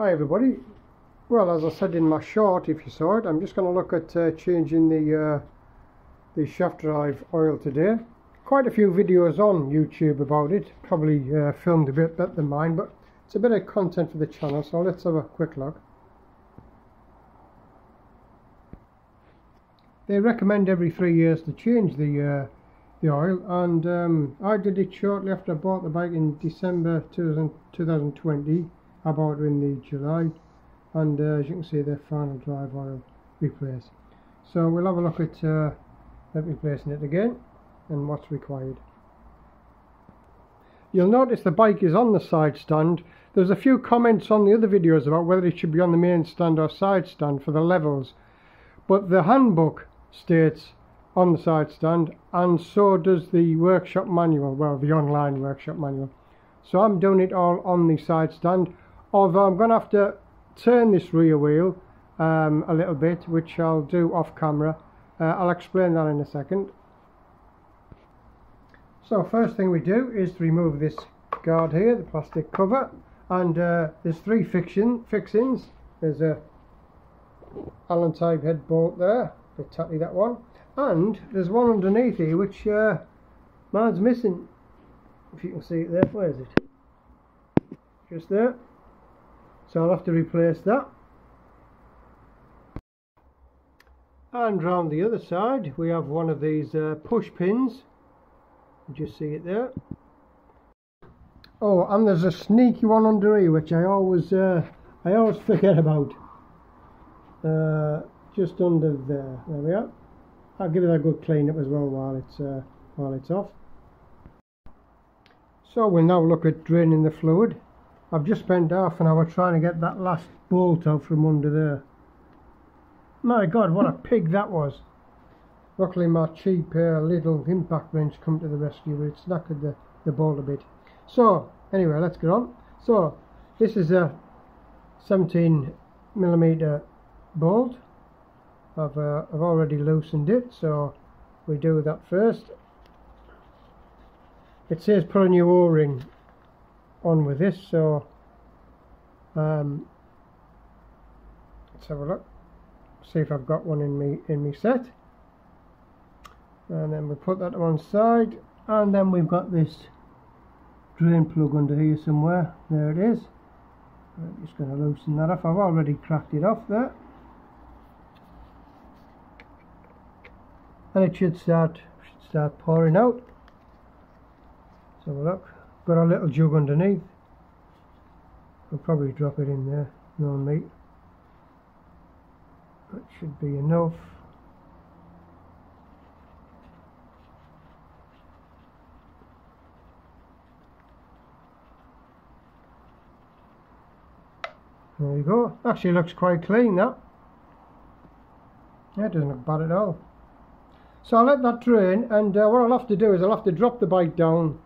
Hi everybody. Well, as I said in my short, if you saw it, I'm just going to look at changing the shaft drive oil today. Quite a few videos on YouTube about it, probably filmed a bit better than mine, but it's a bit of content for the channel, so let's have a quick look. They recommend every 3 years to change the oil, and I did it shortly after I bought the bike in December 2020. I bought it in the July, and as you can see, the final drive oil replaced. So we'll have a look at replacing it again and what's required. You'll notice the bike is on the side stand. There's a few comments on the other videos about whether it should be on the main stand or side stand for the levels, but the handbook states on the side stand, and so does the workshop manual, well, the online workshop manual. So I'm doing it all on the side stand, although I'm going to have to turn this rear wheel a little bit, which I'll do off camera. I'll explain that in a second. So first thing we do is to remove this guard here, the plastic cover, and there's three fixings. There's a Allen type head bolt there, a bit tatty that one, and there's one underneath here which mine's missing, if you can see it there. Where is it? Just there. So I'll have to replace that. And round the other side we have one of these push pins. You just see it there. Oh, and there's a sneaky one under here which I always forget about. Just under there. There we are. I'll give it a good clean up as well while it's off. So we'll now look at draining the fluid. I've just spent half an hour trying to get that last bolt out from under there. My God, what a pig that was. Luckily my cheap little impact wrench come to the rescue, but it knackered the bolt a bit. So anyway, let's get on. So this is a 17mm bolt. I've already loosened it, so we do that first. It says put a new O-ring on with this, so let's have a look, see if I've got one in me set, and then we put that to one side, and then we've got this drain plug under here somewhere. There it is. I'm just going to loosen that off. I've already cracked it off there, and it should start pouring out. So look, got a little jug underneath. I'll probably drop it in there, no need. That should be enough. There you go. Actually looks quite clean, that. Yeah, it doesn't look bad at all. So I'll let that drain, and what I'll have to do is I'll have to drop the bike down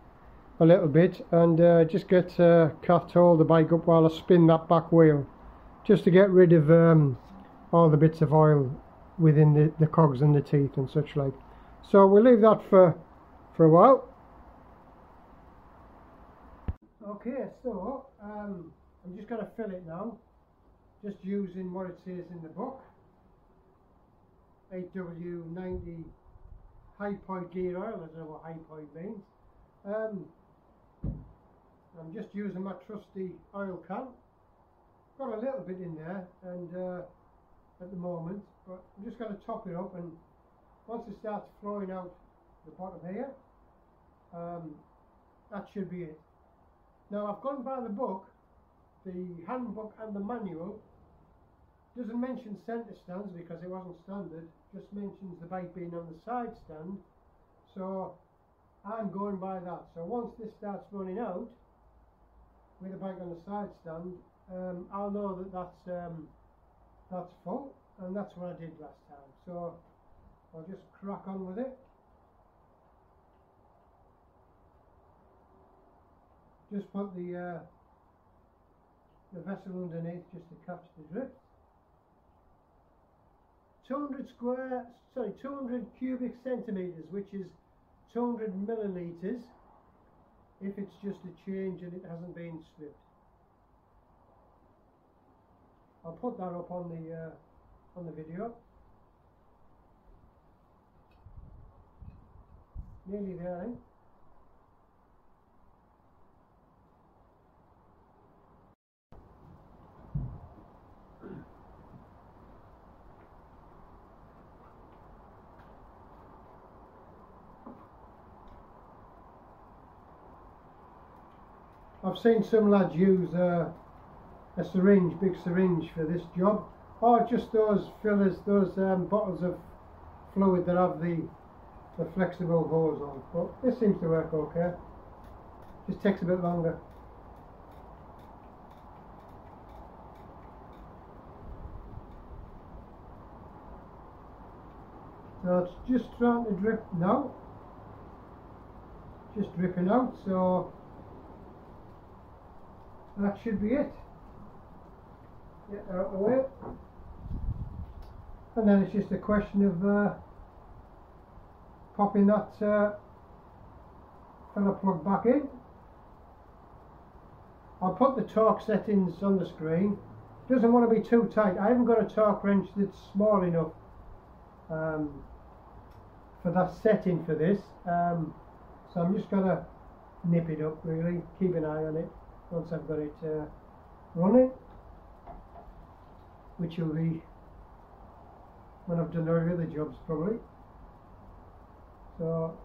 a little bit and just get Kath to hold the bike up while I spin that back wheel, just to get rid of all the bits of oil within the cogs and the teeth and such like. So we'll leave that for a while. Okay, so I'm just going to fill it now, just using what it says in the book, 8W90 hypoid gear oil. I don't know what hypoid means. I'm just using my trusty oil can. Got a little bit in there, and at the moment, but I'm just going to top it up, and once it starts flowing out the bottom here, that should be it. Now I've gone by the book. The handbook and the manual doesn't mention centre stands because it wasn't standard, just mentions the bike being on the side stand, so I'm going by that. So once this starts running out with the bike on the side stand, I'll know that that's full, and that's what I did last time. So I'll just crack on with it. Just put the vessel underneath just to catch the drift. 200 cubic centimeters, which is 200 milliliters if it's just a change and it hasn't been stripped. I'll put that up on the video. Nearly there, I think. I've seen some lads use a syringe, big syringe for this job, or just those fillers, those bottles of fluid that have the flexible hose on. But this seems to work okay. Just takes a bit longer. So it's just trying to drip now. Just dripping out, so that should be it. Get out of the way. And then it's just a question of popping that filler plug back in. I'll put the torque settings on the screen. Doesn't want to be too tight. I haven't got a torque wrench that's small enough for that setting for this. So I'm just going to nip it up really, keep an eye on it once I've got it running, which will be when I've done all the other jobs probably. So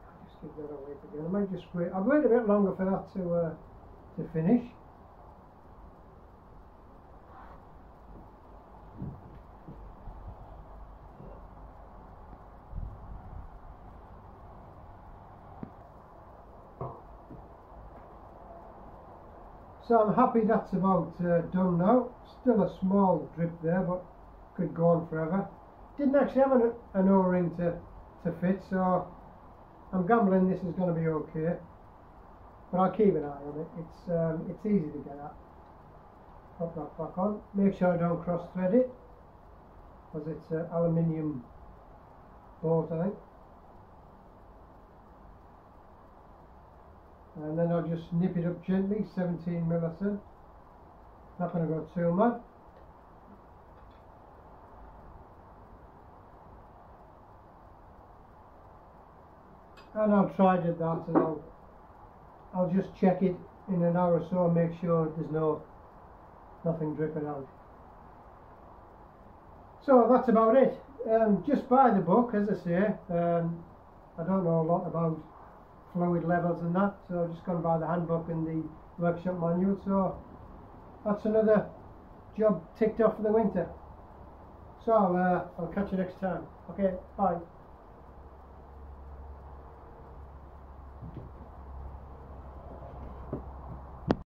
I'll just give that a wait again. I might just wait. I'll wait a bit longer for that to finish. So I'm happy that's about done now. Still a small drip there, but could go on forever. Didn't actually have an O-ring to fit, so I'm gambling this is going to be okay. But I'll keep an eye on it. It's easy to get at. Pop that back on. Make sure I don't cross thread it, because it's an aluminium bolt, I think. And then I'll just nip it up gently, 17 millisecond. Not going to go too mad. And I'll try to that, and I'll just check it in an hour or so and make sure there's nothing dripping out. So that's about it. Just buy the book, as I say. I don't know a lot about fluid levels and that, so I've just gone by the handbook and the workshop manual. So that's another job ticked off for the winter. So I'll catch you next time. Okay, bye.